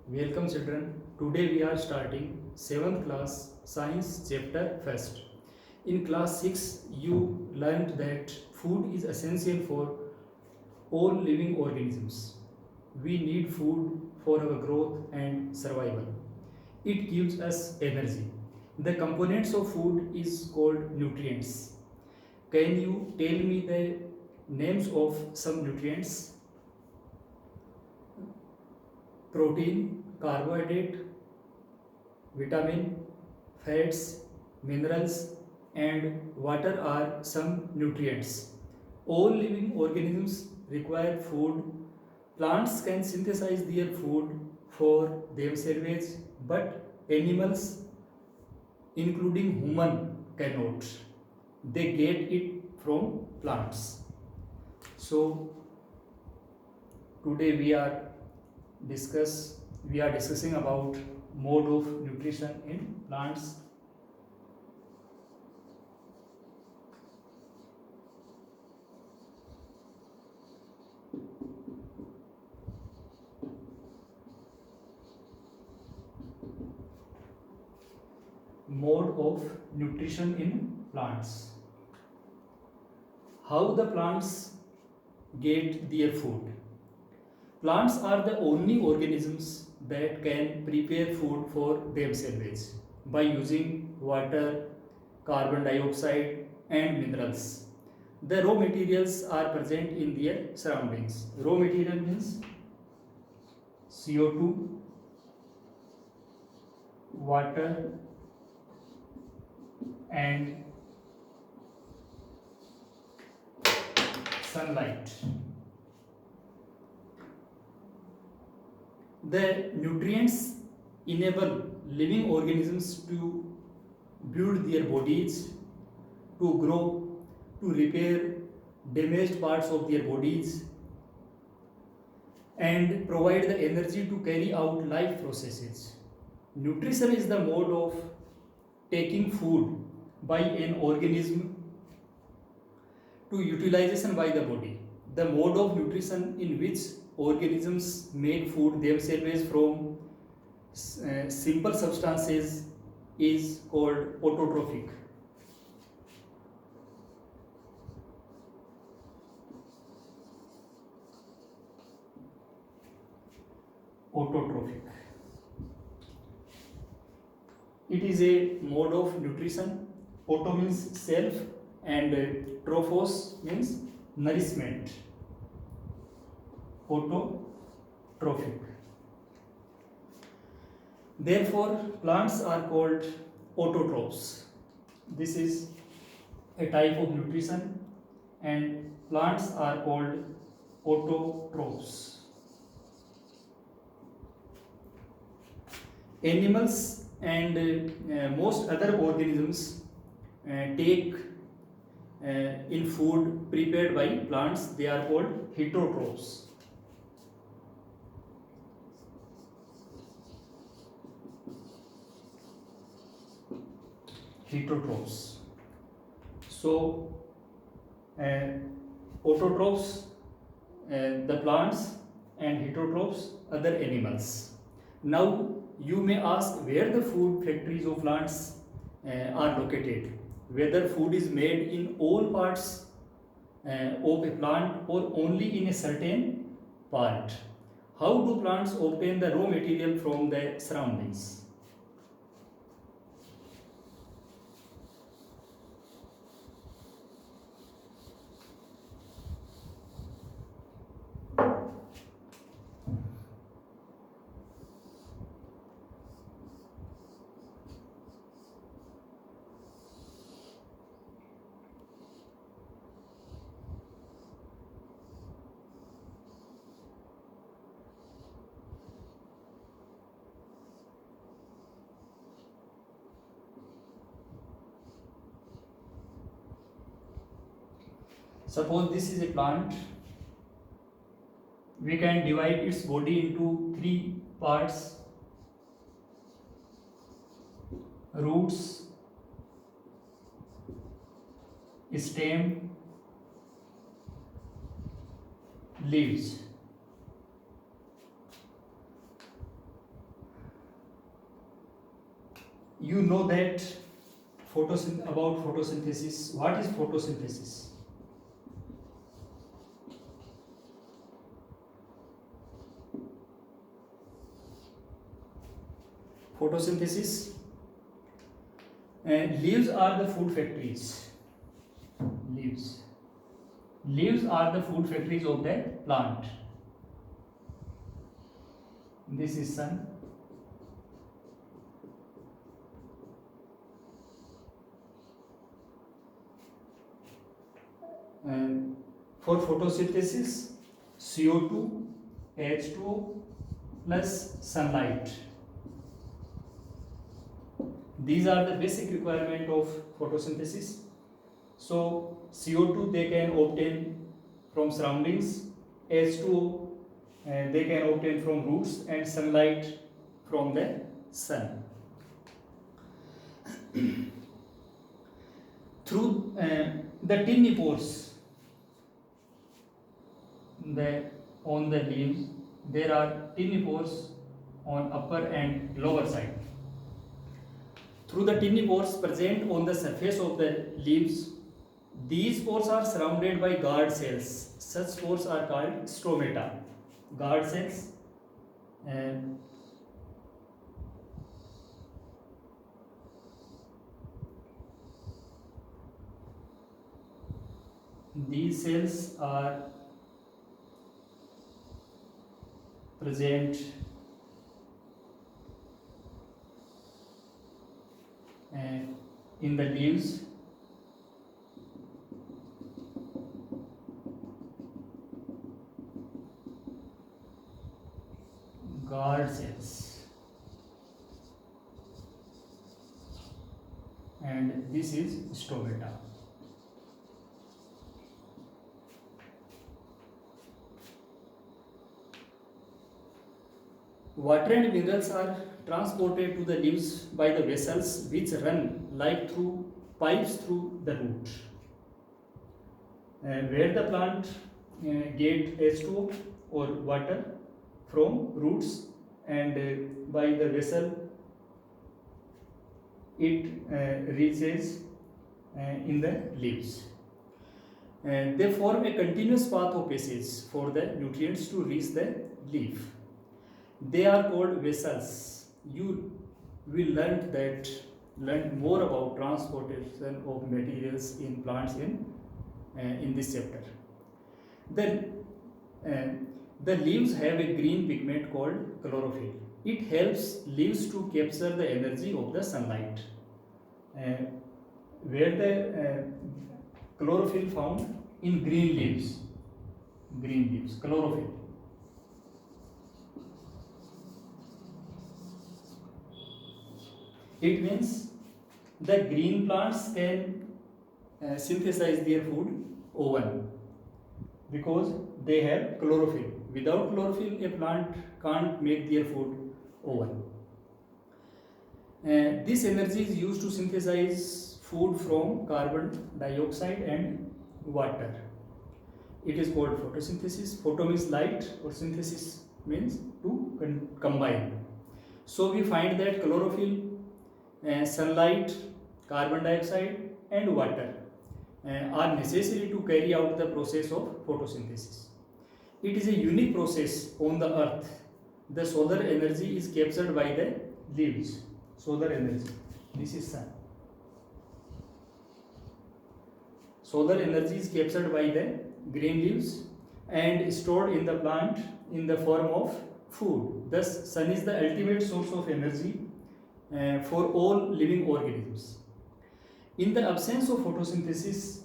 Welcome children. Today we are starting 7th class science chapter first. In class 6 you learned that food is essential for all living organisms. We need food for our growth and survival. It gives us energy. The components of food is called nutrients. Can you tell me the names of some nutrients? Protein, carbohydrate, vitamin, fats, minerals, and water are some nutrients. All living organisms require food. Plants can synthesize their food for themselves, but animals, including human, cannot. They get it from plants. So today discuss we are discussing about mode of nutrition in plants. Mode of nutrition in plants. How the plants get their food? Plants are the only organisms that can prepare food for themselves by using water, carbon dioxide, and minerals. The raw materials are present in their surroundings. Raw material means CO2, water, and sunlight. The nutrients enable living organisms to build their bodies, to grow, to repair damaged parts of their bodies, and provide the energy to carry out life processes. Nutrition is the mode of taking food by an organism to utilization by the body. The mode of nutrition in which organisms make food themselves from simple substances is called autotrophic. Autotrophic. It is a mode of nutrition. Auto means self and trophos means nourishment. Autotrophic. Therefore, plants are called autotrophs. This is a type of nutrition, and plants are called autotrophs. Animals and most other organisms take in food prepared by plants. They are called heterotrophs. Heterotrophs. So, autotrophs, the plants, and heterotrophs, other animals. Now, you may ask where the food factories of plants are located, whether food is made in all parts of a plant or only in a certain part. How do plants obtain the raw material from the surroundings? Suppose this is a plant. We can divide its body into three parts: roots, stem, leaves. You know that about photosynthesis. What is photosynthesis? Photosynthesis. Leaves are the food factories. Leaves. Leaves are the food factories of the plant. This is sun. And for photosynthesis, CO2, H2O plus sunlight. These are the basic requirement of photosynthesis. So CO2 they can obtain from surroundings, H2O they can obtain from roots, and sunlight from the sun. Through the tinipores, on the leaves there are tinipores on upper and lower side. Through the tinipores present on the surface of the leaves, these pores are surrounded by guard cells. Such pores are called stomata. Guard cells. These cells are present in the leaves. Guard cells, and this is stomata. Water and minerals are transported to the leaves by the vessels which run like through pipes through the root. Where the plant get H2O or water from roots, and by the vessel it reaches in the leaves. They form a continuous path of passage for the nutrients to reach the leaf. They are called vessels. You will learn more about transportation of materials in plants in this chapter. The leaves have a green pigment called chlorophyll. It helps leaves to capture the energy of the sunlight. Where the chlorophyll found in green leaves, chlorophyll. It means the green plants can synthesize their food O1 because they have chlorophyll. Without chlorophyll, a plant can't make their food O1. This energy is used to synthesize food from carbon dioxide and water. It is called photosynthesis. Photo means light, or synthesis means to combine. So we find that chlorophyll, sunlight, carbon dioxide and water are necessary to carry out the process of photosynthesis. It is a unique process on the earth. The solar energy is captured by the leaves. Solar energy. This is sun. Solar energy is captured by the green leaves and stored in the plant in the form of food. Thus, sun is the ultimate source of energy for all living organisms. In the absence of photosynthesis,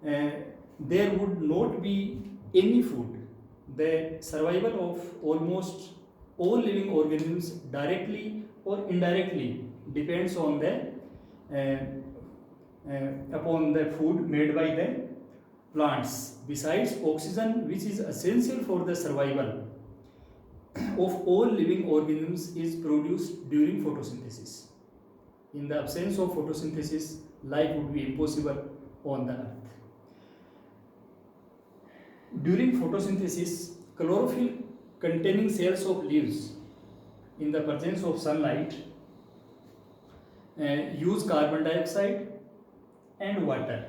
there would not be any food. The survival of almost all living organisms, directly or indirectly, depends on upon the food made by the plants. Besides oxygen, which is essential for the survival of all living organisms, is produced during photosynthesis. In the absence of photosynthesis, life would be impossible on the earth. During photosynthesis, chlorophyll containing cells of leaves, in the presence of sunlight, use carbon dioxide and water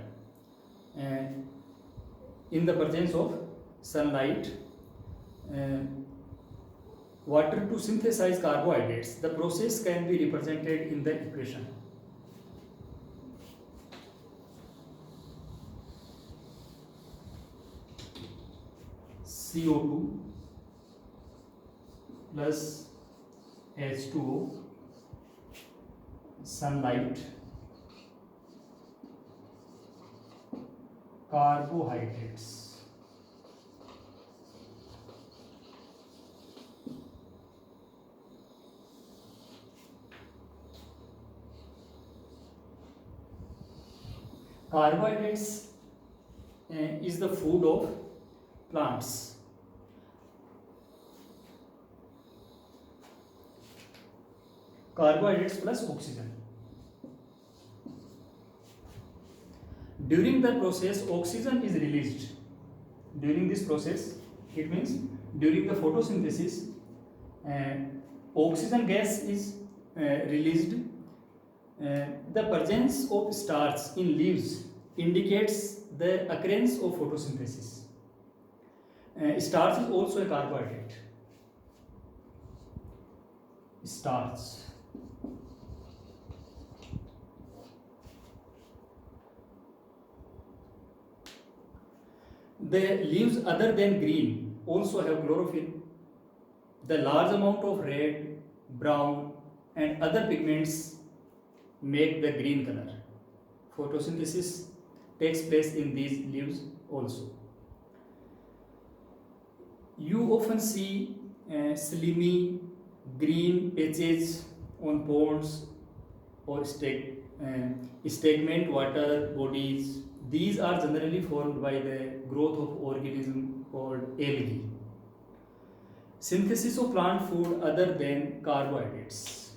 uh, in the presence of sunlight. Uh, Water to synthesize carbohydrates. The process can be represented in the equation. CO2 plus H2O, sunlight, carbohydrates. Carbohydrates is the food of plants. Carbohydrates plus oxygen. During the process, oxygen is released. During this process, it means during the photosynthesis, oxygen gas is released. The presence of starch in leaves indicates the occurrence of photosynthesis. Starch is also a carbohydrate. Starch. The leaves other than green also have chlorophyll. The large amount of red, brown and other pigments make the green color. Photosynthesis takes place in these leaves also. You often see slimy green patches on ponds or stagnant water bodies. These are generally formed by the growth of organism called algae. Synthesis of plant food other than carbohydrates.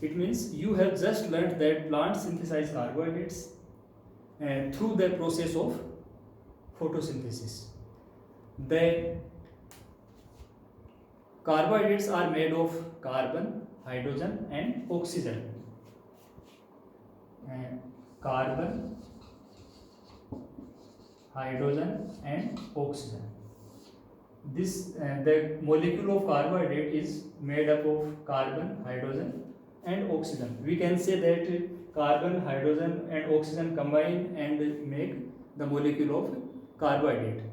It means you have just learned that plants synthesize carbohydrates through the process of photosynthesis. The carbohydrates are made of carbon, hydrogen and oxygen. Carbon, hydrogen and oxygen. The molecule of carbohydrate is made up of carbon, hydrogen and oxygen. We can say that carbon, hydrogen and oxygen combine and make the molecule of carbohydrate.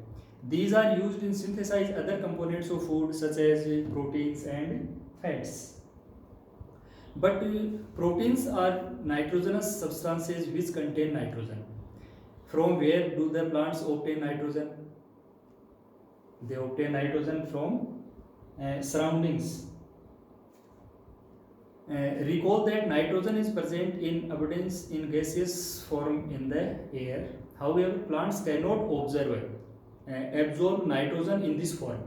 These are used in synthesize other components of food such as proteins and fats. But proteins are nitrogenous substances which contain nitrogen. From where do the plants obtain nitrogen? They obtain nitrogen from surroundings. Recall that nitrogen is present in abundance in gaseous form in the air. However, plants cannot absorb nitrogen in this form.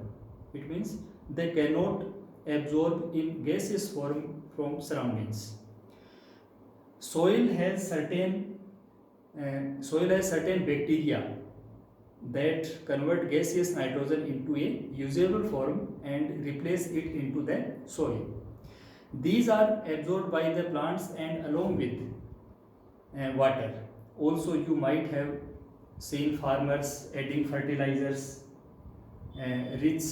It means they cannot absorb in gaseous form from surroundings. Soil has certain bacteria that convert gaseous nitrogen into a usable form and replace it into the soil. These are absorbed by the plants and along with water. Also, you might have seen farmers adding fertilizers rich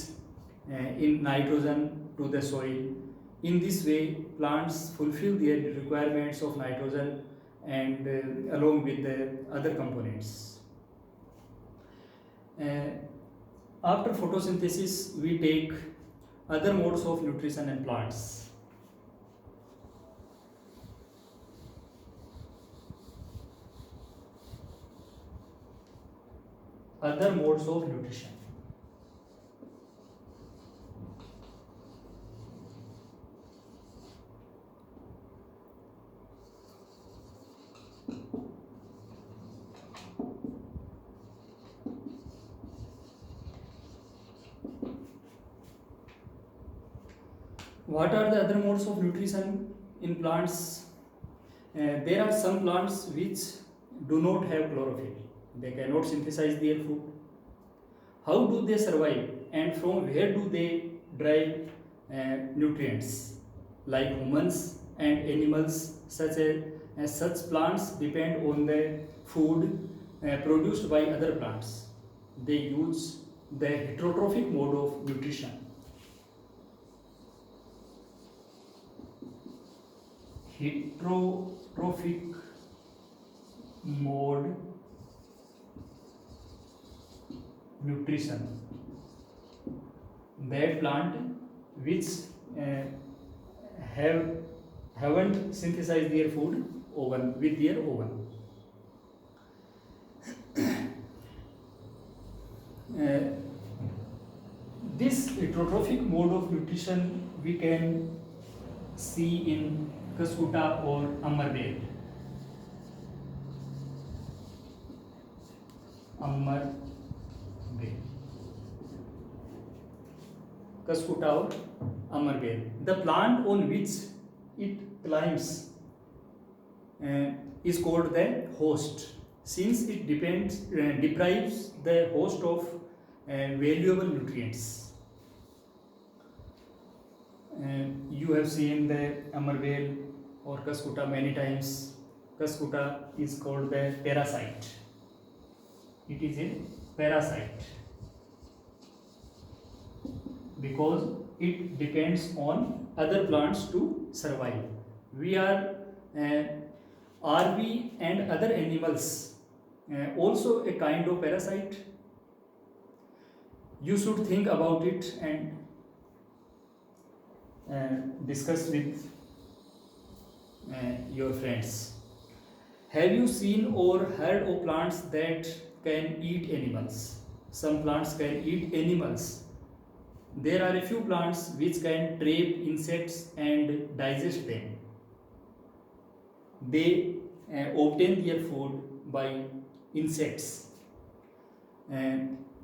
in nitrogen to the soil. In this way, plants fulfill their requirements of nitrogen and along with the other components. After photosynthesis, we take other modes of nutrition in plants. Other modes of nutrition. What are the other modes of nutrition in plants? There are some plants which do not have chlorophyll. They cannot synthesize their food. How do they survive and from where do they derive nutrients? like humans and animals, such plants depend on the food produced by other plants. They use the heterotrophic mode of nutrition. Heterotrophic mode nutrition. That plant which uh, have haven't synthesized their food oven with their oven. Uh, this heterotrophic mode of nutrition we can see in Kaskuta or Amarvel. Amarvel. Kaskuta or Amarvel. The plant on which it climbs is called the host, since it deprives the host of valuable nutrients. You have seen the Amarvel or Kaskuta many times. Kaskuta is called the parasite. It is a parasite because it depends on other plants to survive. We are we and other animals also a kind of parasite? You should think about it and discuss with your friends. Have you seen or heard of plants that can eat animals? Some plants can eat animals. There are a few plants which can trap insects and digest them. They obtain their food by insects.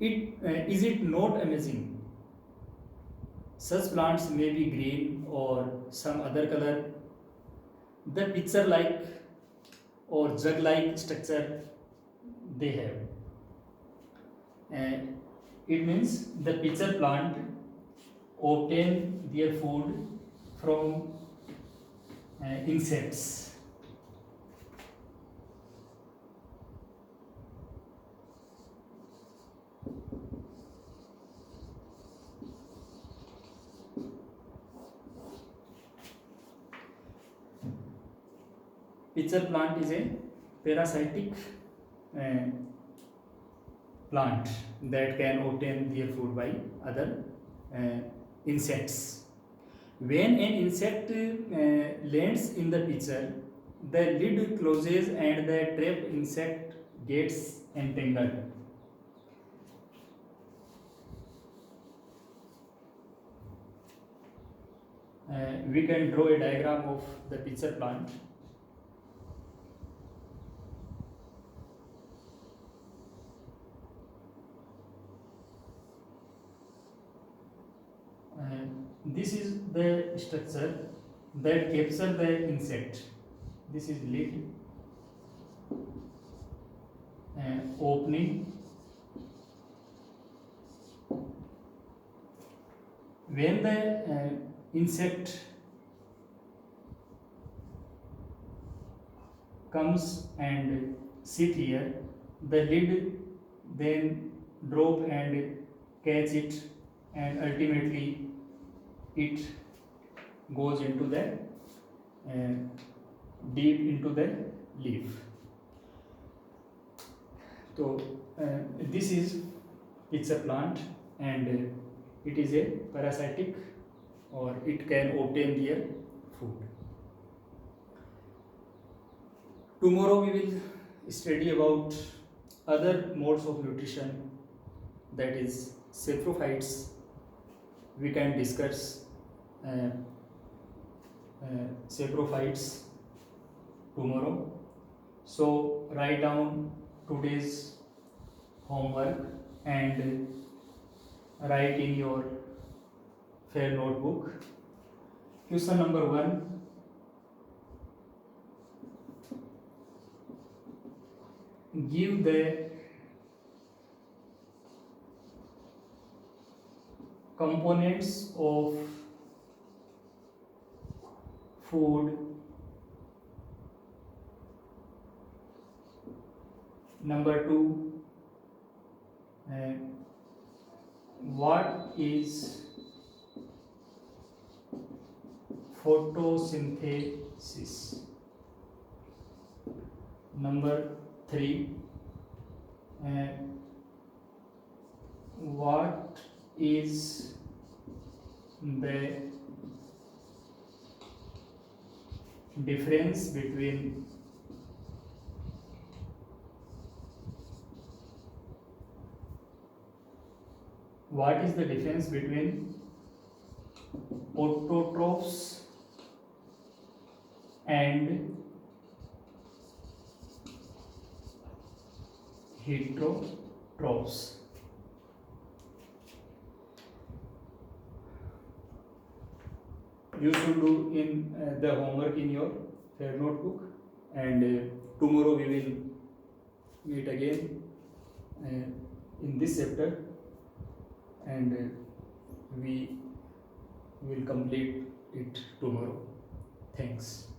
Is it not amazing? Such plants may be green or some other color. The pitcher like or jug like structure they have. It means the pitcher plant obtain their food from insects. Pitcher plant is a parasitic uh, plant that can obtain their food by other insects. When an insect lands in the pitcher, the lid closes and the trapped insect gets entangled. We can draw a diagram of the pitcher plant. This is the structure that captures the insect. This is lid, opening. When the insect comes and sit here, the lid then drop and catch it, and ultimately it goes into the deep into the leaf. So this is it's a plant and it is a parasitic or it can obtain their food. Tomorrow we will study about other modes of nutrition, that is saprophytes. We can discuss saprophytes tomorrow. So write down today's homework and write in your fair notebook. Question number 1. Give the components of food. Number 2, what is photosynthesis? Number 3, what is the difference between autotrophs and heterotrophs? You should do in the homework in your fair notebook, and tomorrow we will meet again in this chapter, and we will complete it tomorrow. Thanks.